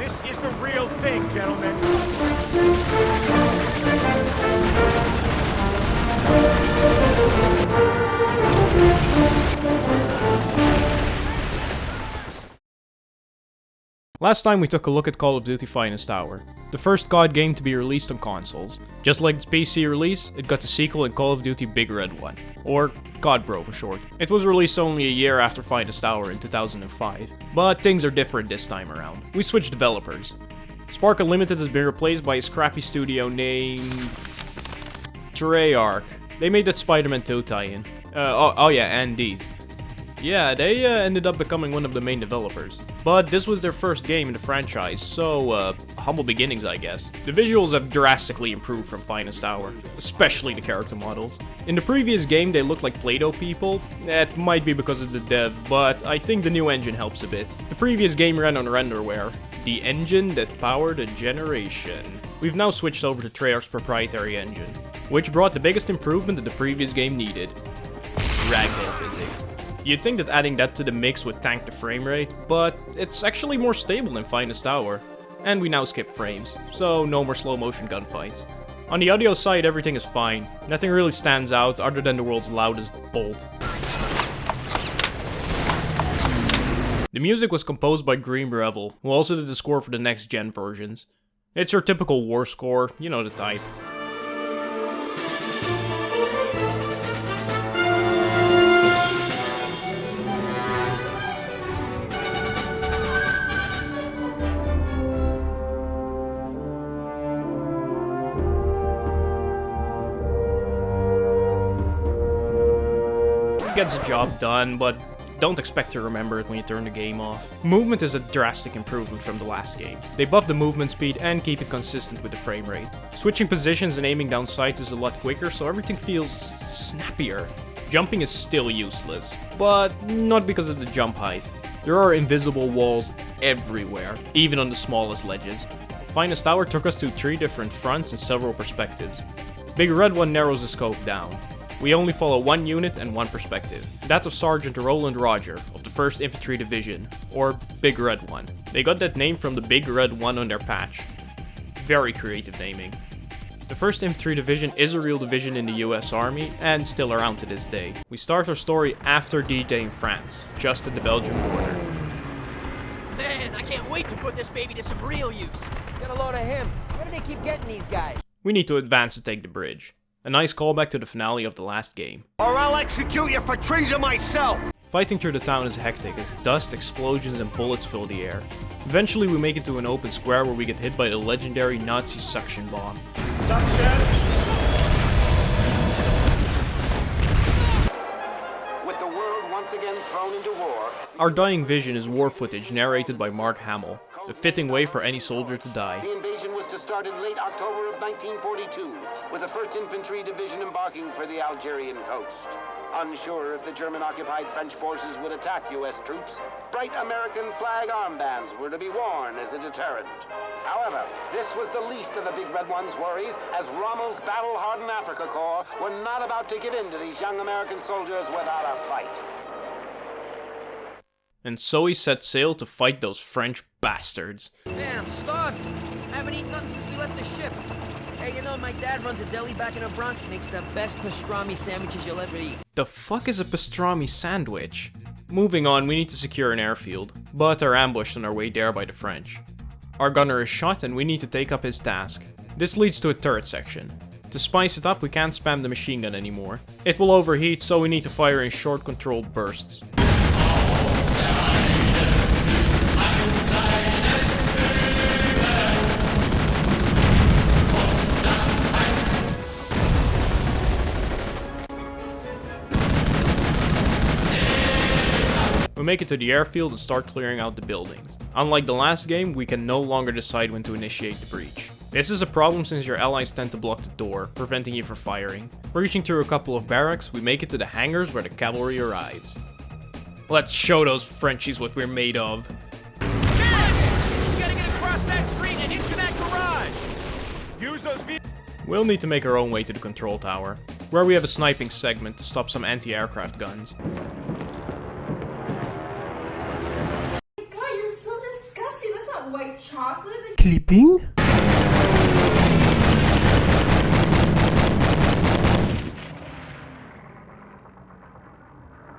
This is the real thing, gentlemen. Last time we took a look at Call of Duty Finest Hour, the first COD game to be released on consoles. Just like its PC release, it got the sequel in Call of Duty Big Red 1, or COD Bro for short. It was released only a year after Finest Hour in 2005, but things are different this time around. We switched developers. Spark Unlimited has been replaced by a scrappy studio named Treyarch. They made that Spider-Man 2 tie-in. Oh yeah, and these. Yeah, they ended up becoming one of the main developers. But this was their first game in the franchise, so humble beginnings I guess. The visuals have drastically improved from Finest Hour, especially the character models. In the previous game they looked like Play-Doh people. That might be because of the dev, but I think the new engine helps a bit. The previous game ran on renderware, the engine that powered a generation. We've now switched over to Treyarch's proprietary engine, which brought the biggest improvement that the previous game needed: ragdoll physics. You'd think that adding that to the mix would tank the frame rate, but it's actually more stable than Finest Hour. And we now skip frames, so no more slow motion gunfights. On the audio side, everything is fine. Nothing really stands out other than the world's loudest bolt. The music was composed by Green Revel, who also did the score for the next gen versions. It's your typical war score, you know the type. Gets the job done, but don't expect to remember it when you turn the game off. Movement is a drastic improvement from the last game. They buff the movement speed and keep it consistent with the frame rate. Switching positions and aiming down sights is a lot quicker, so everything feels snappier. Jumping is still useless, but not because of the jump height. There are invisible walls everywhere, even on the smallest ledges. Finest Hour took us to 3 different fronts and several perspectives. Big Red One narrows the scope down. We only follow 1 unit and 1 perspective. That of Sergeant Roland Roger of the 1st Infantry Division, or Big Red One. They got that name from the Big Red One on their patch. Very creative naming. The 1st Infantry Division is a real division in the US Army, and still around to this day. We start our story after D-Day in France, just at the Belgian border. Man, I can't wait to put this baby to some real use. Get a load of him. Where do they keep getting these guys? We need to advance to take the bridge. A nice callback to the finale of the last game. Or I'll execute you for treason myself! Fighting through the town is hectic as dust, explosions, and bullets fill the air. Eventually we make it to an open square where we get hit by the legendary Nazi suction bomb. Suction! With the world once again thrown into war. Our dying vision is war footage narrated by Mark Hamill, a fitting way for any soldier to die. The invasion was to start in late October of 1942, with the 1st Infantry Division embarking for the Algerian coast. Unsure if the German-occupied French forces would attack U.S. troops, bright American flag armbands were to be worn as a deterrent. However, this was the least of the Big Red One's worries, as Rommel's battle-hardened Africa Corps were not about to give in to these young American soldiers without a fight. And so he set sail to fight those French bastards. Man, I'm starving. I haven't eaten nothing since we left the ship. Hey, you know, my dad runs a deli back in the Bronx, makes the best pastrami sandwiches you'll ever eat. The fuck is a pastrami sandwich? Moving on, we need to secure an airfield, but are ambushed on our way there by the French. Our gunner is shot and we need to take up his task. This leads to a turret section. To spice it up, we can't spam the machine gun anymore. It will overheat, so we need to fire in short controlled bursts. We make it to the airfield and start clearing out the buildings. Unlike the last game, we can no longer decide when to initiate the breach. This is a problem since your allies tend to block the door, preventing you from firing. Reaching through a couple of barracks, we make it to the hangars where the cavalry arrives. Let's show those Frenchies what we're made of. You gotta get across that street and into that garage! Use those vehicles. We'll need to make our own way to the control tower, where we have a sniping segment to stop some anti-aircraft guns. God, you're so disgusting. That's not white chocolate. chocolate? Clipping?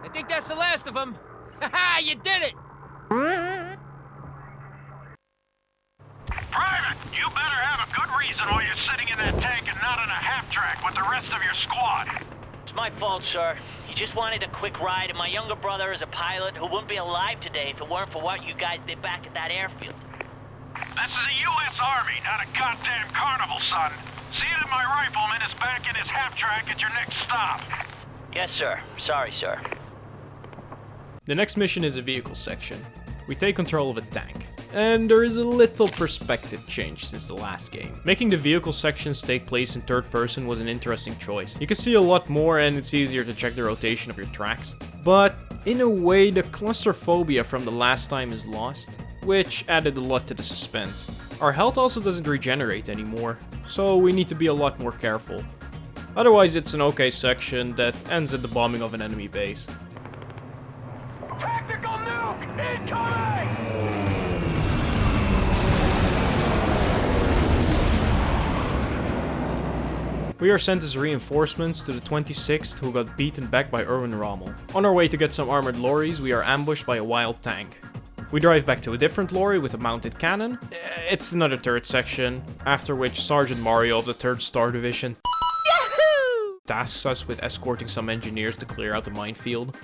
I think that's the last of them. Ha-ha, you did it! Private, you better have a good reason why you're sitting in that tank and not on a half-track with the rest of your squad. It's my fault, sir. He just wanted a quick ride, and my younger brother is a pilot who wouldn't be alive today if it weren't for what you guys did back at that airfield. This is the U.S. Army, not a goddamn carnival, son. See that my rifleman is back in his half-track at your next stop. Yes, sir. Sorry, sir. The next mission is a vehicle section. We take control of a tank. And there is a little perspective change since the last game. Making the vehicle sections take place in third person was an interesting choice. You can see a lot more and it's easier to check the rotation of your tracks. But in a way, the claustrophobia from the last time is lost, which added a lot to the suspense. Our health also doesn't regenerate anymore, so we need to be a lot more careful. Otherwise, it's an okay section that ends at the bombing of an enemy base. Tactical nuke incoming! We are sent as reinforcements to the 26th who got beaten back by Erwin Rommel. On our way to get some armored lorries, we are ambushed by a wild tank. We drive back to a different lorry with a mounted cannon. It's another third section, after which Sergeant Mario of the 3rd Star Division tasks us with escorting some engineers to clear out the minefield.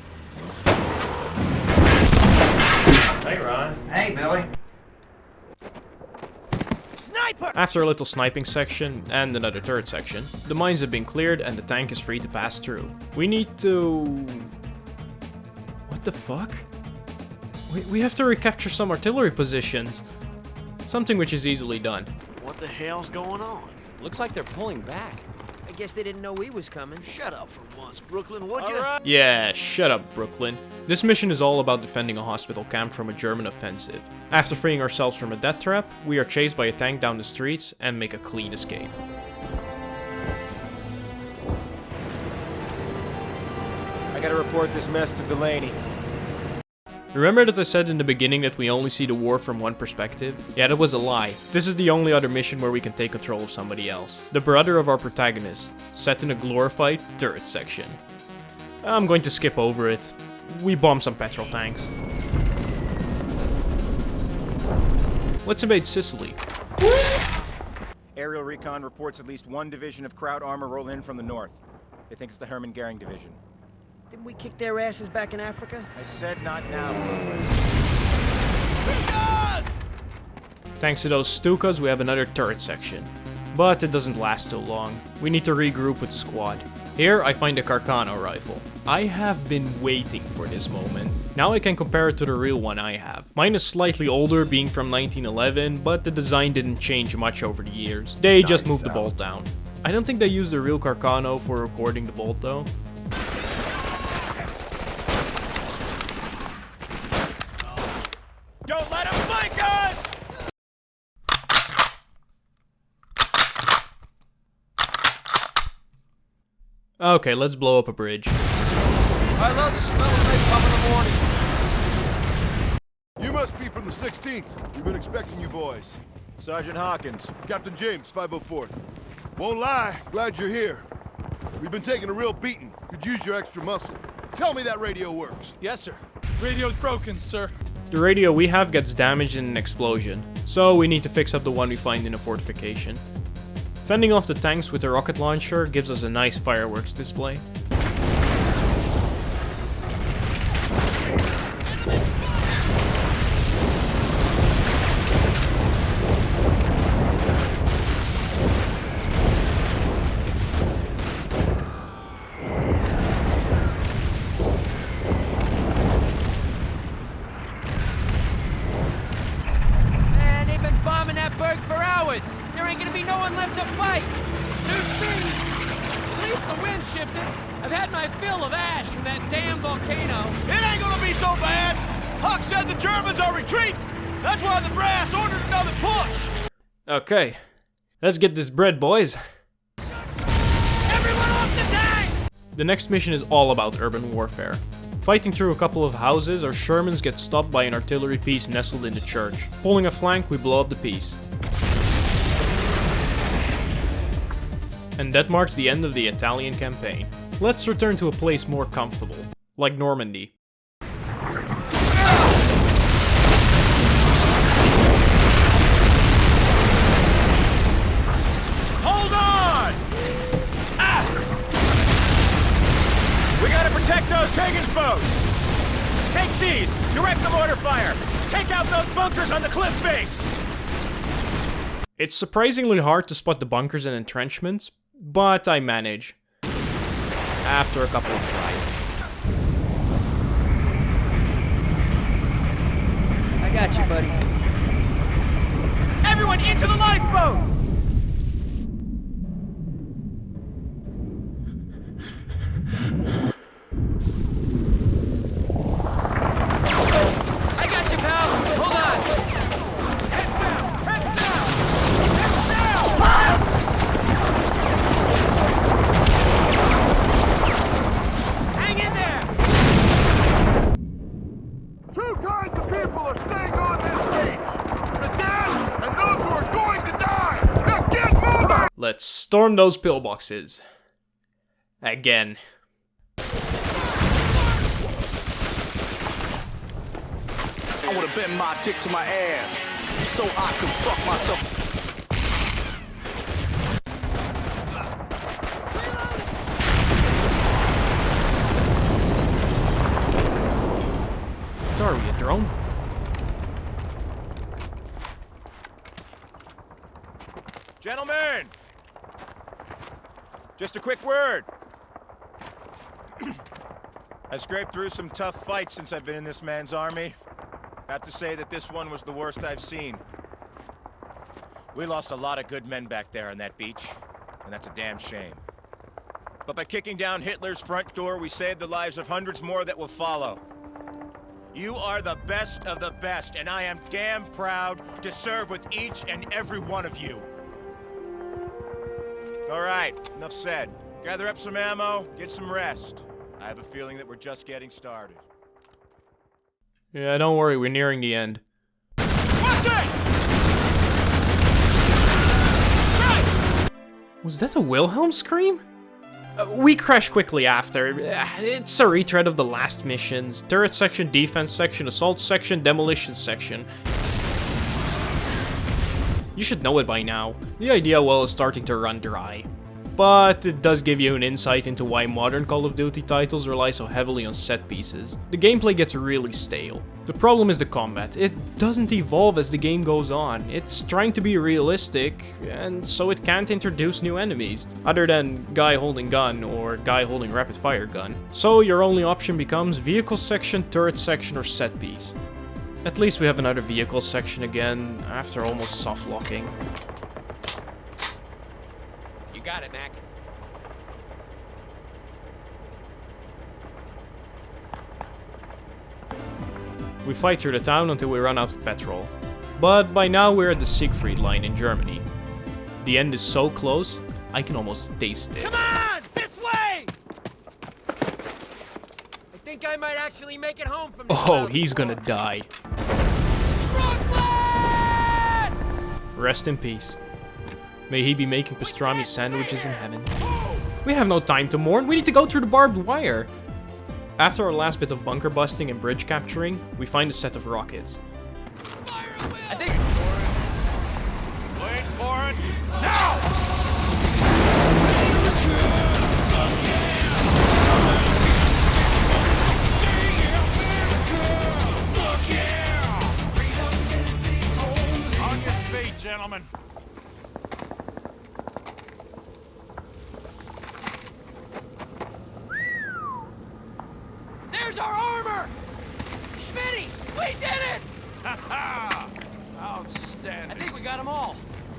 Hey, Ron. Hey, Billy. Sniper! After a little sniping section and another third section, the mines have been cleared and the tank is free to pass through. We need to... What the fuck? We have to recapture some artillery positions. Something which is easily done. What the hell's going on? Looks like they're pulling back. I guess they didn't know we was coming. Shut up for once, Brooklyn, would you? Yeah, shut up, Brooklyn. This mission is all about defending a hospital camp from a German offensive. After freeing ourselves from a death trap, we are chased by a tank down the streets and make a clean escape. I gotta report this mess to Delaney. Remember that I said in the beginning that we only see the war from one perspective? Yeah, that was a lie. This is the only other mission where we can take control of somebody else. The brother of our protagonist, set in a glorified turret section. I'm going to skip over it. We bomb some petrol tanks. Let's invade Sicily. Aerial recon reports at least one division of Kraut armor roll in from the north. They think it's the Hermann Goering division. Didn't we kick their asses back in Africa? I said not now. Thanks to those Stukas, we have another turret section. But it doesn't last too long. We need to regroup with the squad. Here I find a Carcano rifle. I have been waiting for this moment. Now I can compare it to the real one I have. Mine is slightly older, being from 1911, but the design didn't change much over the years. They just moved the bolt down. I don't think they used the real Carcano for recording the bolt though. Don't let them flank us! Okay, let's blow up a bridge. I love the smell of napalm in the morning. You must be from the 16th. We've been expecting you boys. Sergeant Hawkins. Captain James, 504th. Won't lie, glad you're here. We've been taking a real beating. Could use your extra muscle. Tell me that radio works. Yes, sir. Radio's broken, sir. The radio we have gets damaged in an explosion, so we need to fix up the one we find in a fortification. Fending off the tanks with a rocket launcher gives us a nice fireworks display. Man, they've been bombing that burg for hours. There ain't gonna be no one left to fight. Suits me. At least the wind shifted. I've had my fill of ash from that damn volcano. It ain't gonna be so bad. Huck said the Germans are retreating. That's why the brass ordered another push. Okay, let's get this bread, boys. Everyone off the tank! The next mission is all about urban warfare. Fighting through a couple of houses, our Shermans get stopped by an artillery piece nestled in the church. Pulling a flank, we blow up the piece. And that marks the end of the Italian campaign. Let's return to a place more comfortable, like Normandy. Hold on! Ah! We gotta protect those Higgins boats! Take these! Direct the mortar fire! Take out those bunkers on the cliff face! It's surprisingly hard to spot the bunkers and entrenchments, but I manage. After a couple of tries. I got you, buddy. Everyone into the lifeboat! I got you, pal. Hold on. Heads down! Heads down! Heads down! Hang in there! Two kinds of people are staying on this beach. The dead and those who are going to die. Now get moving! Let's storm those pillboxes. Again. I would've bent my dick to my ass so I could fuck myself. Are we a drone? Gentlemen! Just a quick word. I've scraped through some tough fights since I've been in this man's army. Have to say that this one was the worst I've seen. We lost a lot of good men back there on that beach, and that's a damn shame. But by kicking down Hitler's front door, we saved the lives of hundreds more that will follow. You are the best of the best, and I am damn proud to serve with each and every one of you. All right, enough said. Gather up some ammo, get some rest. I have a feeling that we're just getting started. Yeah, don't worry, we're nearing the end. Watch it! Right! Was that a Wilhelm scream? We crash quickly after. It's a retread of the last missions. Turret section, defense section, assault section, demolition section. You should know it by now. The idea well is starting to run dry. But it does give you an insight into why modern Call of Duty titles rely so heavily on set pieces. The gameplay gets really stale. The problem is the combat. It doesn't evolve as the game goes on. It's trying to be realistic, and so it can't introduce new enemies, other than guy holding gun or guy holding rapid fire gun. So your only option becomes vehicle section, turret section, or set piece. At least we have another vehicle section again, after almost soft locking. Got it, Mac. We fight through the town until we run out of petrol. But by now we're at the Siegfried line in Germany. The end is so close, I can almost taste it. Come on! This way! I think I might actually make it home from this. Oh, he's gonna die. Brooklyn! Rest in peace. May he be making pastrami sandwiches in heaven. We have no time to mourn, we need to go through the barbed wire. After our last bit of bunker busting and bridge capturing, we find a set of rockets. I think... Wait for it. Now! On your feet, gentlemen. There's our armor! Schmitty, we did it! Ha ha! Outstanding. I think we got them all.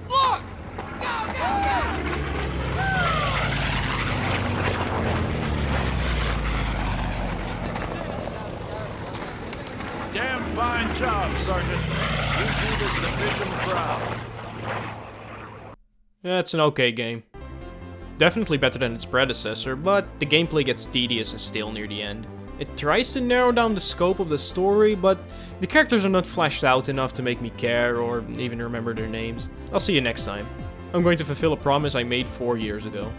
Look! Go, go, go! Damn fine job, Sergeant. You do this division proud. Yeah, it's an okay game. Definitely better than its predecessor, but the gameplay gets tedious and stale near the end. It tries to narrow down the scope of the story, but the characters are not fleshed out enough to make me care or even remember their names. I'll see you next time. I'm going to fulfill a promise I made 4 years ago.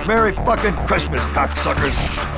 Merry fucking Christmas, cocksuckers!